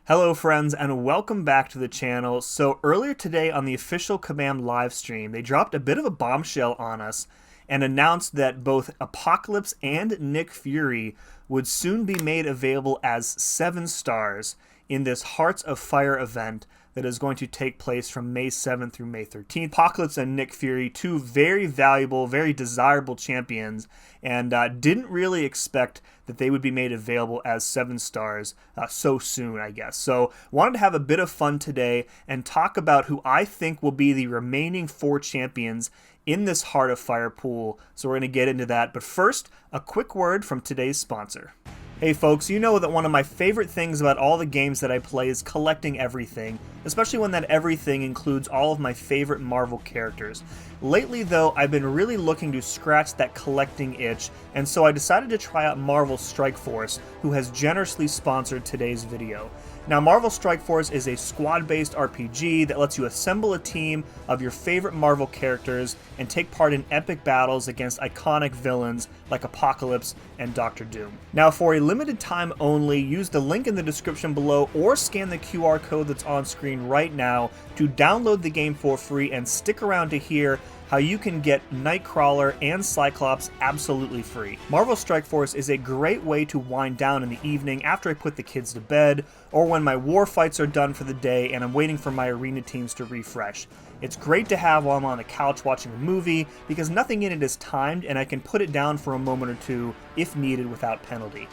Hello friends and welcome back to the channel. So earlier today on the official Kabam live stream, they dropped a bit of a bombshell on us and announced that both Apocalypse and Nick Fury would soon be made available as 7 stars in this Hearts of Fire event that is going to take place from May 7th through May 13th. Apocalypse and Nick Fury, two very valuable, very desirable champions, and didn't really expect that they would be made available as 7 stars so soon, I guess. So wanted to have a bit of fun today and talk about who I think will be the remaining 4 champions in this Heart of Fire pool. So we're going to get into that. But first, a quick word from today's sponsor. Hey folks, you know that one of my favorite things about all the games that I play is collecting everything, especially when that everything includes all of my favorite Marvel characters. Lately though, I've been really looking to scratch that collecting itch, and so I decided to try out Marvel Strike Force, who has generously sponsored today's video. Now, Marvel Strike Force is a squad-based RPG that lets you assemble a team of your favorite Marvel characters and take part in epic battles against iconic villains like Apocalypse and Doctor Doom. Now, for a limited time only, use the link in the description below or scan the QR code that's on screen right now to download the game for free and stick around to hear how you can get Nightcrawler and Cyclops absolutely free. Marvel Strike Force is a great way to wind down in the evening after I put the kids to bed, or when my war fights are done for the day and I'm waiting for my arena teams to refresh. It's great to have while I'm on the couch watching a movie because nothing in it is timed and I can put it down for a moment or two if needed without penalty.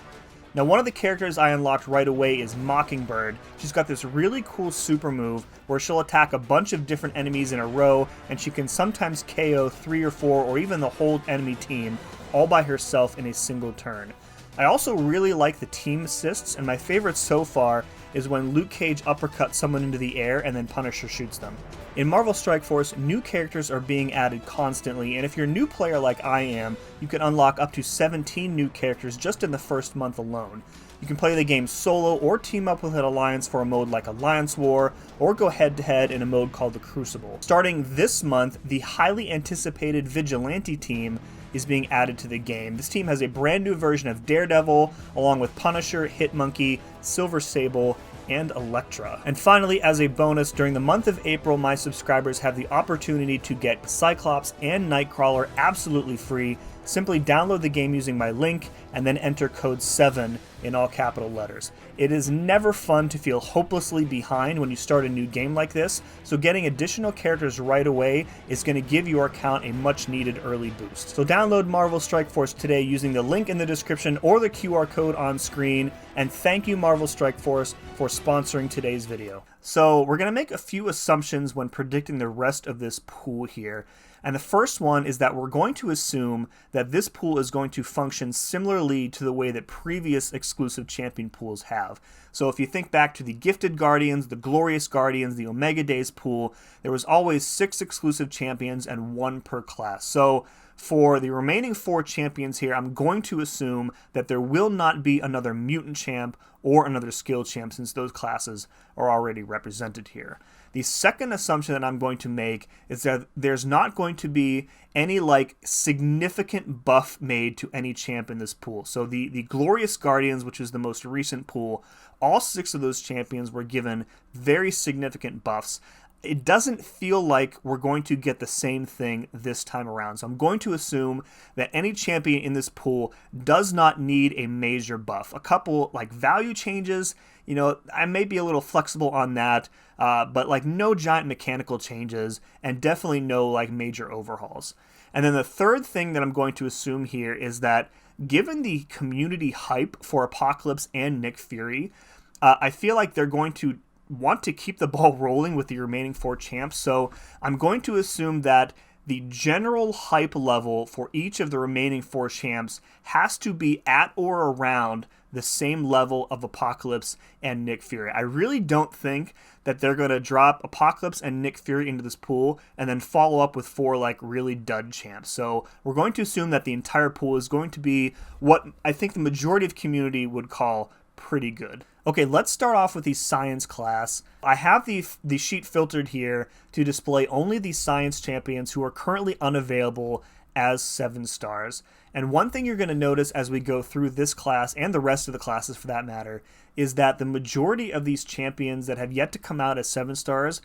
Now, one of the characters I unlocked right away is Mockingbird. She's got this really cool super move where she'll attack a bunch of different enemies in a row, and she can sometimes KO 3 or 4 or even the whole enemy team all by herself in a single turn. I also really like the team assists, and my favorite so far is when Luke Cage uppercuts someone into the air and then Punisher shoots them. In Marvel Strike Force, new characters are being added constantly, and if you're a new player like I am, you can unlock up to 17 new characters just in the first month alone. You can play the game solo or team up with an alliance for a mode like Alliance War, or go head-to-head in a mode called the Crucible. Starting this month, the highly anticipated Vigilante team is being added to the game. This team has a brand new version of Daredevil, along with Punisher, Hitmonkey, Silver Sable, and Elektra. And finally, as a bonus, during the month of April, my subscribers have the opportunity to get Cyclops and Nightcrawler absolutely free. Simply download the game using my link and then enter code 7 in all capital letters. It is never fun to feel hopelessly behind when you start a new game like this, so getting additional characters right away is going to give your account a much needed early boost. So download Marvel Strike Force today using the link in the description or the QR code on screen, and thank you Marvel Strike Force for sponsoring today's video. So we're going to make a few assumptions when predicting the rest of this pool here. And the first one is that we're going to assume that this pool is going to function similarly to the way that previous exclusive champion pools have. So if you think back to the Gifted Guardians, the Glorious Guardians, the Omega Days pool, there was always 6 exclusive champions and 1 per class. So for the remaining 4 champions here, I'm going to assume that there will not be another mutant champ or another skill champ, since those classes are already represented here. The second assumption that I'm going to make is that there's not going to be any significant buff made to any champ in this pool. So the Glorious Guardians, which is the most recent pool, all 6 of those champions were given very significant buffs. It doesn't feel like we're going to get the same thing this time around. So I'm going to assume that any champion in this pool does not need a major buff. A couple value changes, I may be a little flexible on that, but no giant mechanical changes and definitely no major overhauls. And then the third thing that I'm going to assume here is that given the community hype for Apocalypse and Nick Fury, I feel like they're going to want to keep the ball rolling with the remaining 4 champs, so I'm going to assume that the general hype level for each of the remaining 4 champs has to be at or around the same level of Apocalypse and Nick Fury. I really don't think that they're going to drop Apocalypse and Nick Fury into this pool and then follow up with 4 really dud champs. So we're going to assume that the entire pool is going to be what I think the majority of community would call pretty good. Okay, let's start off with the science class. I have the sheet filtered here to display only the science champions who are currently unavailable as 7 stars. And one thing you're going to notice as we go through this class, and the rest of the classes for that matter, is that the majority of these champions that have yet to come out as 7 stars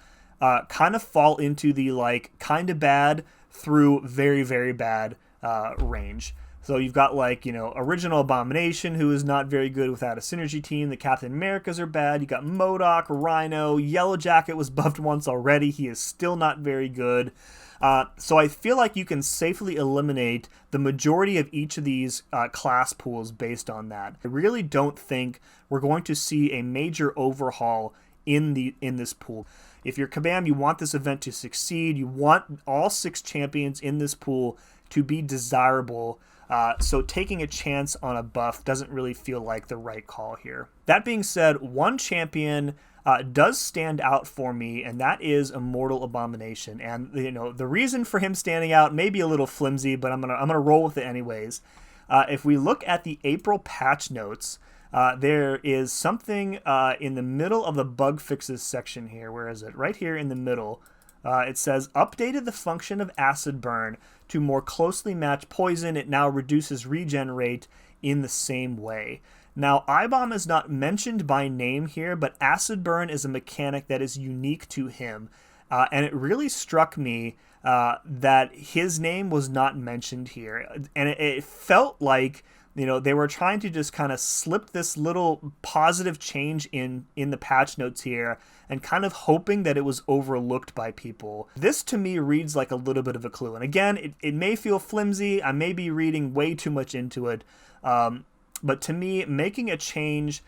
kind of fall into the like kind of bad through very, very bad range. So you've got like, Original Abomination, who is not very good without a synergy team. The Captain Americas are bad. You got MODOK, Rhino, Yellow Jacket was buffed once already. He is still not very good. So I feel like you can safely eliminate the majority of each of these class pools based on that. I really don't think we're going to see a major overhaul in this pool. If you're Kabam, you want this event to succeed. You want all 6 champions in this pool to be desirable. So taking a chance on a buff doesn't really feel like the right call here. That being said, one champion does stand out for me, and that is Immortal Abomination. And the reason for him standing out may be a little flimsy, but I'm gonna roll with it anyways. If we look at the April patch notes, there is something in the middle of the bug fixes section here. Where is it? Right here in the middle. It says, updated the function of acid burn to more closely match poison. It now reduces regen rate in the same way. Now, iBomb is not mentioned by name here, but acid burn is a mechanic that is unique to him. And it really struck me that his name was not mentioned here. And it felt like they were trying to just kind of slip this little positive change in the patch notes here and kind of hoping that it was overlooked by people. This to me reads like a little bit of a clue. And again, it may feel flimsy. I may be reading way too much into it. But to me, making a change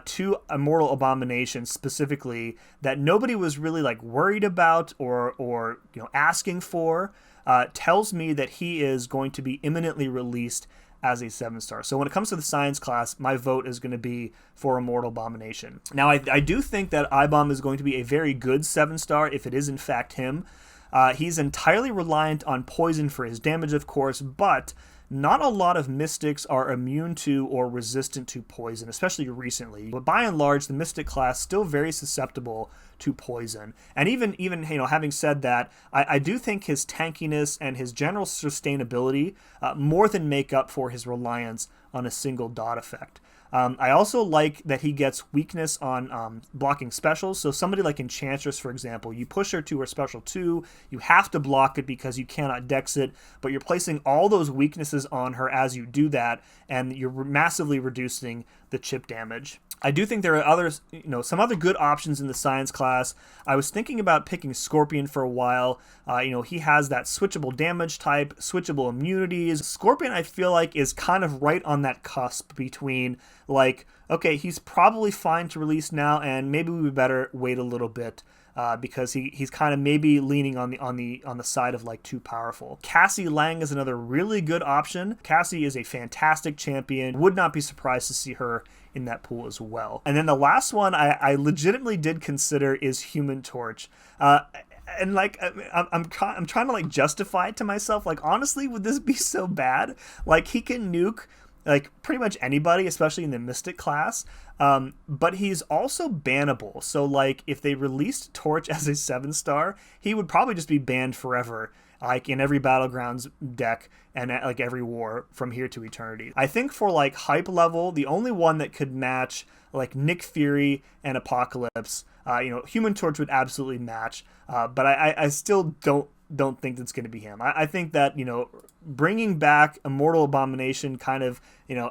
to Immortal Abomination specifically that nobody was really like worried about or asking for tells me that he is going to be imminently released as a 7 star. So when it comes to the science class, my vote is going to be for Immortal Abomination. Now, I do think that iBomb is going to be a very good 7 star if it is in fact him. He's entirely reliant on poison for his damage, of course, but not a lot of mystics are immune to or resistant to poison, especially recently. But by and large, the mystic class still very susceptible to poison. And even having said that, I do think his tankiness and his general sustainability more than make up for his reliance on a single dot effect. I also like that he gets weakness on blocking specials. So somebody like Enchantress, for example, you push her to her special 2, you have to block it because you cannot dex it, but you're placing all those weaknesses on her as you do that, and you're massively reducing the chip damage. I do think there are others, some other good options in the science class. I was thinking about picking Scorpion for a while. He has that switchable damage type, switchable immunities. Scorpion, I feel like, is kind of right on that cusp between like, okay, he's probably fine to release now, and maybe we better wait a little bit. Because he's kind of maybe leaning on the side of like too powerful. Cassie Lang is another really good option. Cassie is a fantastic champion. Would not be surprised to see her in that pool as well. And then the last one I legitimately did consider is Human Torch. And like I'm trying to like justify it to myself. Like, honestly, would this be so bad? Like, he can nuke like pretty much anybody, especially in the Mystic class. But he's also bannable. So like if they released Torch as a 7 star, he would probably just be banned forever, like in every Battlegrounds deck and at like every war from here to eternity. I think for like hype level, the only one that could match like Nick Fury and Apocalypse, Human Torch would absolutely match. But I still don't think that's going to be him. I think that, bringing back Immortal Abomination kind of,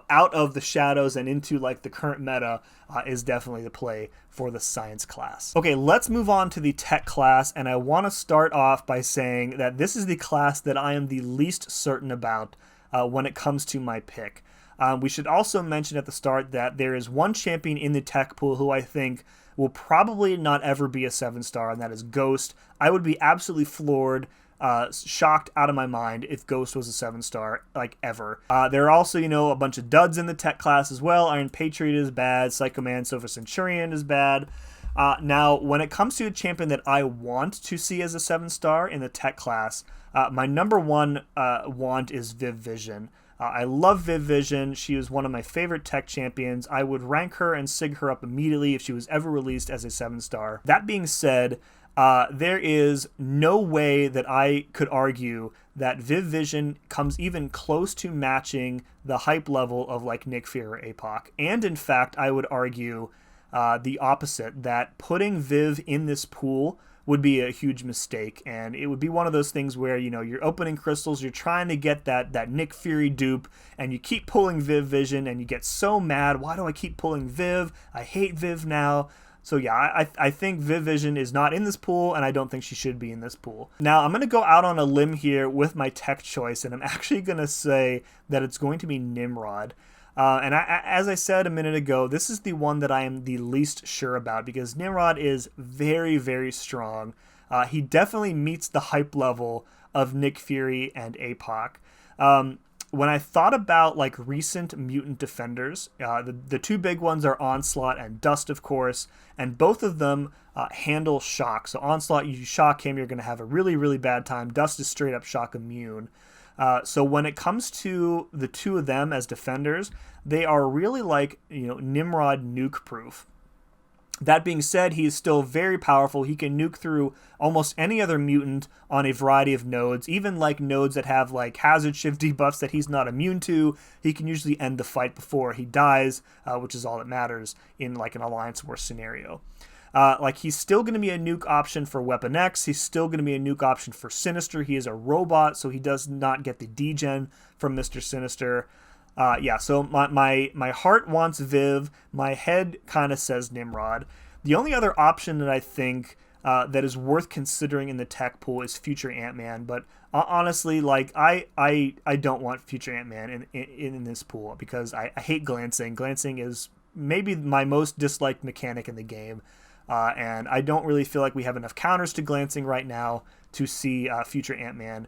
out of the shadows and into like the current meta is definitely the play for the science class. Okay, let's move on to the tech class, and I want to start off by saying that this is the class that I am the least certain about when it comes to my pick. We should also mention at the start that there is one champion in the tech pool who I think will probably not ever be a 7 star, and that is Ghost. I would be absolutely floored, shocked out of my mind if Ghost was a 7 star, like ever. There are also, a bunch of duds in the tech class as well. Iron Patriot is bad. Psycho Man Silver Centurion is bad. Now, when it comes to a champion that I want to see as a 7 star in the tech class, my number one want is Viv Vision. I love Viv Vision. She is one of my favorite tech champions. I would rank her and sig her up immediately if she was ever released as a 7-star. That being said, there is no way that I could argue that Viv Vision comes even close to matching the hype level of like Nick Fury or APOC. And in fact, I would argue the opposite, that putting Viv in this pool would be a huge mistake, and it would be one of those things where, you know, you're opening crystals, you're trying to get that Nick Fury dupe, and you keep pulling Viv Vision, and you get so mad, why do I keep pulling Viv? I hate Viv now. So yeah, I think Viv Vision is not in this pool, and I don't think she should be in this pool. Now, I'm going to go out on a limb here with my tech choice, and I'm actually going to say that it's going to be Nimrod. As I said a minute ago, this is the one that I am the least sure about because Nimrod is very, very strong. He definitely meets the hype level of Nick Fury and APOC. When I thought about like recent mutant defenders, the two big ones are Onslaught and Dust, of course, and both of them handle shock. So Onslaught, you shock him, you're going to have a really, really bad time. Dust is straight up shock immune. So when it comes to the two of them as defenders, they are really like, you know, Nimrod nuke proof. That being said, he is still very powerful. He can nuke through almost any other mutant on a variety of nodes, even like nodes that have like hazard shift debuffs that he's not immune to. He can usually end the fight before he dies, which is all that matters in like an Alliance War scenario. Like he's still going to be a nuke option for Weapon X. He's still going to be a nuke option for Sinister. He is a robot, so he does not get the degen from Mr. Sinister. Yeah, so my heart wants Viv. My head kind of says Nimrod. The only other option that I think that is worth considering in the tech pool is Future Ant-Man. But honestly, like I don't want Future Ant-Man in this pool because I hate glancing. Glancing is maybe my most disliked mechanic in the game. And I don't really feel like we have enough counters to glancing right now to see Future Ant-Man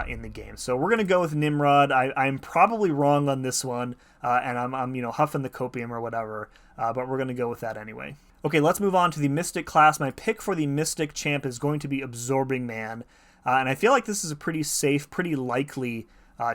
in the game. So we're going to go with Nimrod. I'm probably wrong on this one, and I'm you know, huffing the copium or whatever, but we're going to go with that anyway. Okay, let's move on to the Mystic class. My pick for the Mystic champ is going to be Absorbing Man, and I feel like this is a pretty safe, pretty likely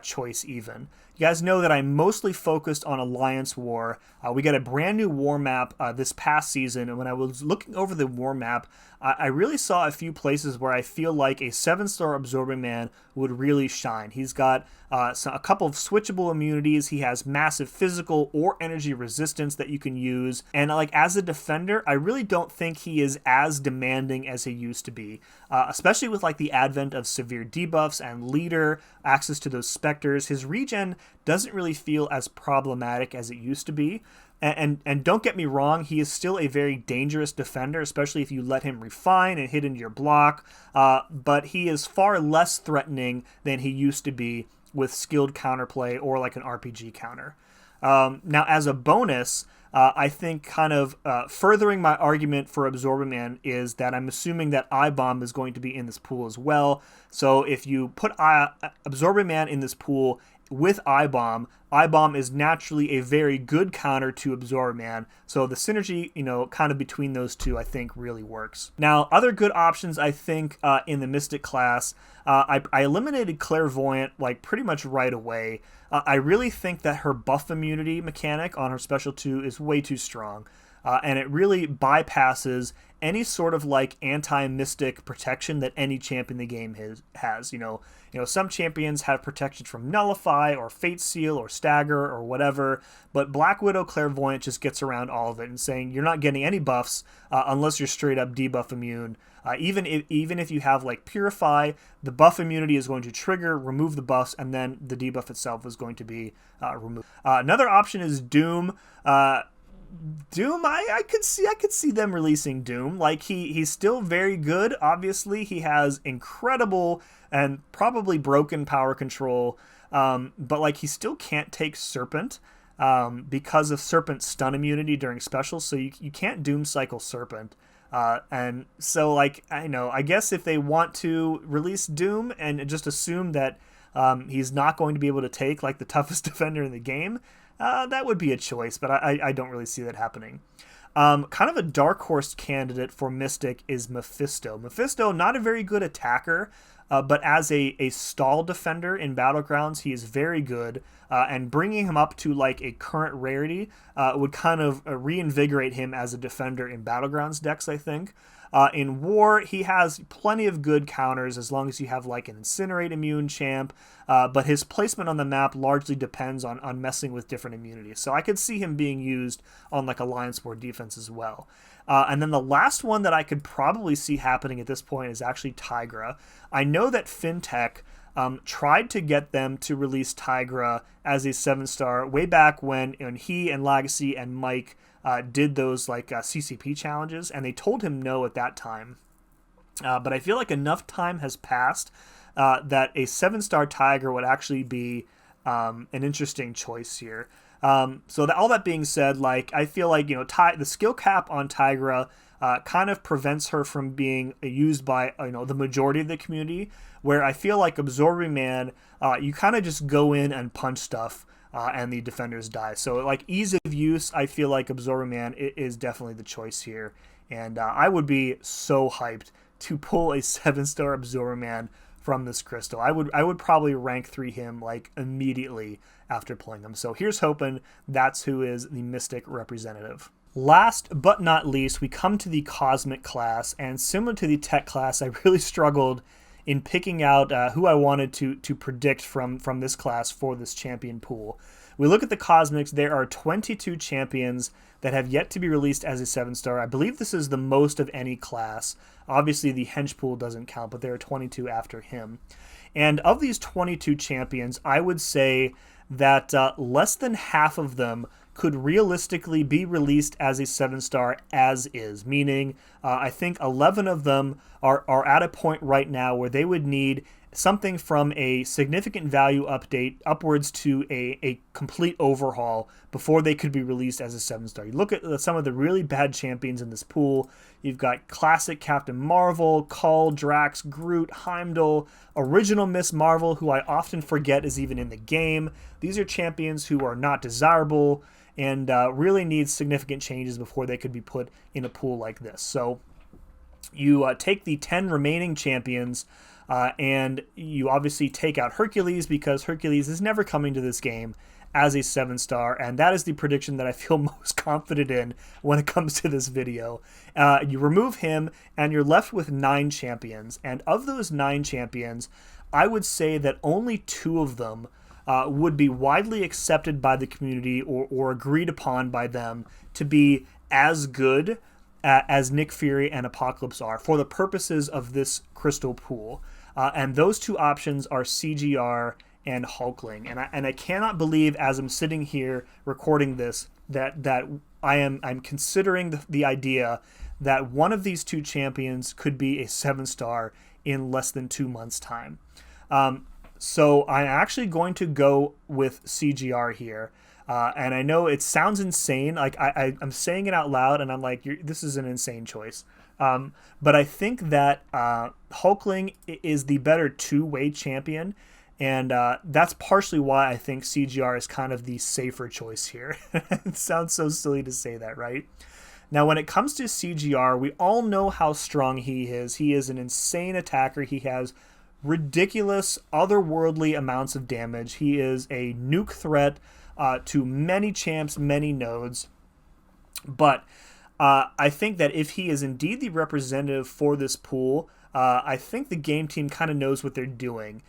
choice even. You guys know that I'm mostly focused on Alliance War. We got a brand new war map this past season, and when I was looking over the war map, I really saw a few places where I feel like a 7-star Absorbing Man would really shine. He's got a couple of switchable immunities. He has massive physical or energy resistance that you can use. And like as a defender, I really don't think he is as demanding as he used to be, especially with like the advent of severe debuffs and leader, access to those specters. His regen doesn't really feel as problematic as it used to be. And don't get me wrong, he is still a very dangerous defender, especially if you let him refine and hit into your block. But he is far less threatening than he used to be with skilled counterplay or like an RPG counter. Now, as a bonus, I think kind of furthering my argument for Absorbing Man is that I'm assuming that I-Bomb is going to be in this pool as well. So if you put Absorbing Man in this pool with I-Bomb is naturally a very good counter to Absorb Man. So the synergy, you know, kind of between those two, I think really works. Now, other good options, I think, in the Mystic class, I eliminated Clairvoyant like pretty much right away. I really think that her buff immunity mechanic on her special 2 is way too strong. And it really bypasses any sort of like anti-mystic protection that any champ in the game has. You know, some champions have protection from Nullify or Fate Seal or Stagger or whatever, but Black Widow Clairvoyant just gets around all of it and saying you're not getting any buffs unless you're straight up debuff immune. Even if you have like Purify, the buff immunity is going to trigger, remove the buffs, and then the debuff itself is going to be removed. Another option is Doom. Doom, I could see them releasing Doom. Like he's still very good. Obviously, he has incredible and probably broken power control. But like he still can't take Serpent because of Serpent's stun immunity during specials. So you can't Doom cycle Serpent. And so like I guess if they want to release Doom and just assume that he's not going to be able to take like the toughest defender in the game, that would be a choice, but I don't really see that happening. Kind of a dark horse candidate for Mystic is Mephisto. Mephisto, not a very good attacker, but as a stall defender in Battlegrounds, he is very good, and bringing him up to like a current rarity would kind of reinvigorate him as a defender in Battlegrounds decks, I think. In War, he has plenty of good counters as long as you have like an Incinerate immune champ, but his placement on the map largely depends on messing with different immunities. So I could see him being used on like Alliance War defense as well. And then the last one that I could probably see happening at this point is actually Tigra. I know that FinTech tried to get them to release Tigra as a 7-star way back when he and Legacy and Mike did those like CCP challenges, and they told him no at that time. But I feel like enough time has passed that a 7-star Tiger would actually be an interesting choice here. So all that being said, like I feel like the skill cap on Tigra kind of prevents her from being used by the majority of the community. Where I feel like Absorbing Man, you kind of just go in and punch stuff. And the defenders die. So like ease of use, I feel like Absorbing Man is definitely the choice here. And I would be so hyped to pull a 7-star Absorbing Man from this crystal. I would probably rank 3 him like immediately after pulling him. So here's hoping that's who is the Mystic representative. Last but not least, we come to the Cosmic class, and similar to the Tech class, I really struggled in picking out who I wanted to predict from this class for this champion pool. We look at the Cosmics, there are 22 champions that have yet to be released as a 7-star. I believe this is the most of any class. Obviously the Hench pool doesn't count, but there are 22 after him. And of these 22 champions, I would say that less than half of them could realistically be released as a 7-star as is, meaning I think 11 of them are at a point right now where they would need something from a significant value update upwards to a complete overhaul before they could be released as a 7-star. You look at some of the really bad champions in this pool. You've got classic Captain Marvel, Cull, Drax, Groot, Heimdall, original Miss Marvel, who I often forget is even in the game. These are champions who are not desirable and really need significant changes before they could be put in a pool like this. So you take the 10 remaining champions and you obviously take out Hercules, because Hercules is never coming to this game as a 7-star, and that is the prediction that I feel most confident in when it comes to this video. You remove him and you're left with 9 champions, and of those 9 champions, I would say that only 2 of them would be widely accepted by the community or agreed upon by them to be as good as Nick Fury and Apocalypse are for the purposes of this crystal pool. And those 2 options are CGR and Hulkling. And I cannot believe, as I'm sitting here recording this, that I'm considering the idea that one of these 2 champions could be a 7-star in less than 2 months' time. So I'm actually going to go with CGR here. And I know it sounds insane. Like I'm saying it out loud, and I'm like, this is an insane choice. But I think that Hulkling is the better 2-way champion, and that's partially why I think CGR is kind of the safer choice here. It sounds so silly to say that, right? Now, when it comes to CGR, we all know how strong he is. He is an insane attacker. He has ridiculous, otherworldly amounts of damage. He is a nuke threat to many champs, many nodes. But I think that if he is indeed the representative for this pool, I think the game team kind of knows what they're doing.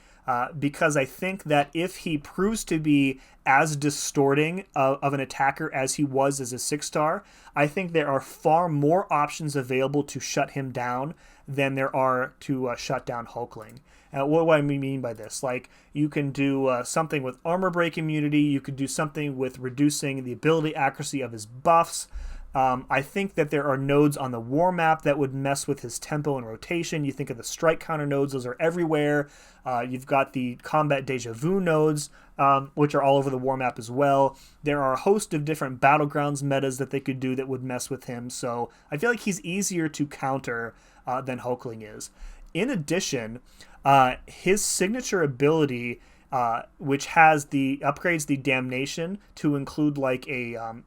Because I think that if he proves to be as distorting of an attacker as he was as a 6-star, I think there are far more options available to shut him down than there are to shut down Hulkling. What do I mean by this? Like, you can do something with armor break immunity. You could do something with reducing the ability accuracy of his buffs. I think that there are nodes on the war map that would mess with his tempo and rotation. You think of the strike counter nodes. Those are everywhere. You've got the combat deja vu nodes, which are all over the war map as well. There are a host of different battlegrounds metas that they could do that would mess with him. So I feel like he's easier to counter than Hulkling is. In addition, his signature ability, which has upgrades the damnation to include like a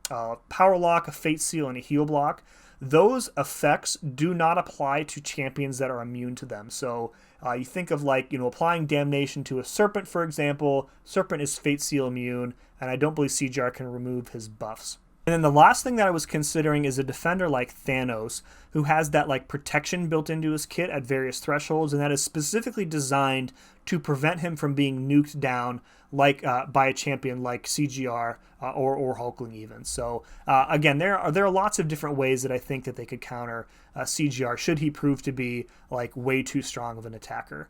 power lock, a fate seal, and a heal block. those effects do not apply to champions that are immune to them. So you think of like, applying damnation to a Serpent, for example. Serpent is Fate Seal immune, and I don't believe CGR can remove his buffs. And then the last thing that I was considering is a defender like Thanos, who has that like protection built into his kit at various thresholds, and that is specifically designed to prevent him from being nuked down like by a champion like CGR or Hulkling even. So again, there are lots of different ways that I think that they could counter CGR should he prove to be like way too strong of an attacker.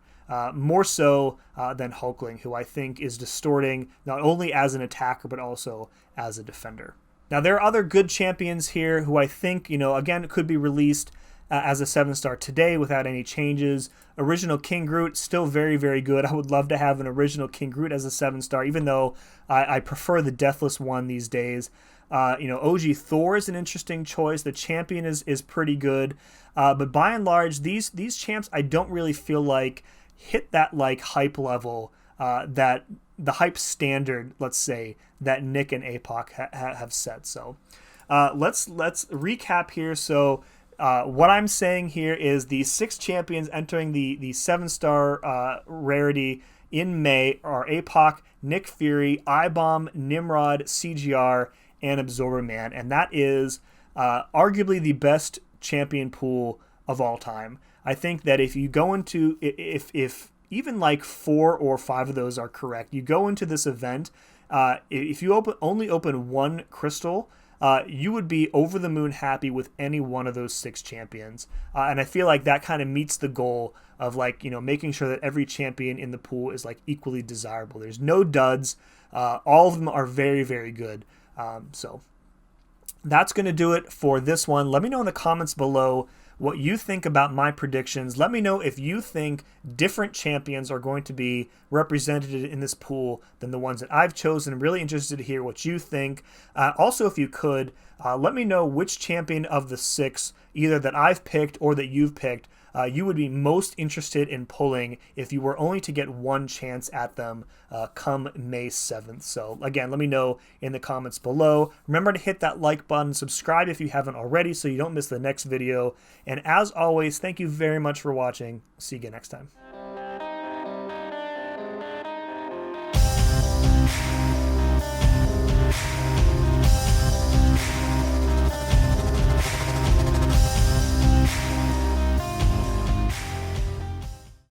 More so than Hulkling, who I think is distorting not only as an attacker but also as a defender. Now, there are other good champions here who I think, again, could be released as a 7-star today without any changes. Original King Groot, still very, very good. I would love to have an original King Groot as a 7-star, even though I prefer the Deathless one these days. OG Thor is an interesting choice. The champion is pretty good. But by and large, these champs I don't really feel like hit that like hype level that the hype standard, let's say, that Nick and APOC have set. So let's recap here. So what I'm saying here is the 6 champions entering the 7-star rarity in May are APOC, Nick Fury, iBomb, Nimrod, CGR, and Absorber Man. And that is arguably the best champion pool of all time. I think that if you go into, if even like 4 or 5 of those are correct, you go into this event, if you only open 1 crystal, you would be over the moon happy with any one of those 6 champions. And I feel like that kind of meets the goal of like, making sure that every champion in the pool is like equally desirable. There's no duds. All of them are very, very good. So that's going to do it for this one. Let me know in the comments below what you think about my predictions. Let me know if you think different champions are going to be represented in this pool than the ones that I've chosen. I'm really interested to hear what you think. Also, if you could, let me know which champion of the 6, either that I've picked or that you've picked, you would be most interested in pulling if you were only to get 1 chance at them come May 7th. So again, let me know in the comments below. Remember to hit that like button, subscribe if you haven't already so you don't miss the next video. And as always, thank you very much for watching. See you again next time.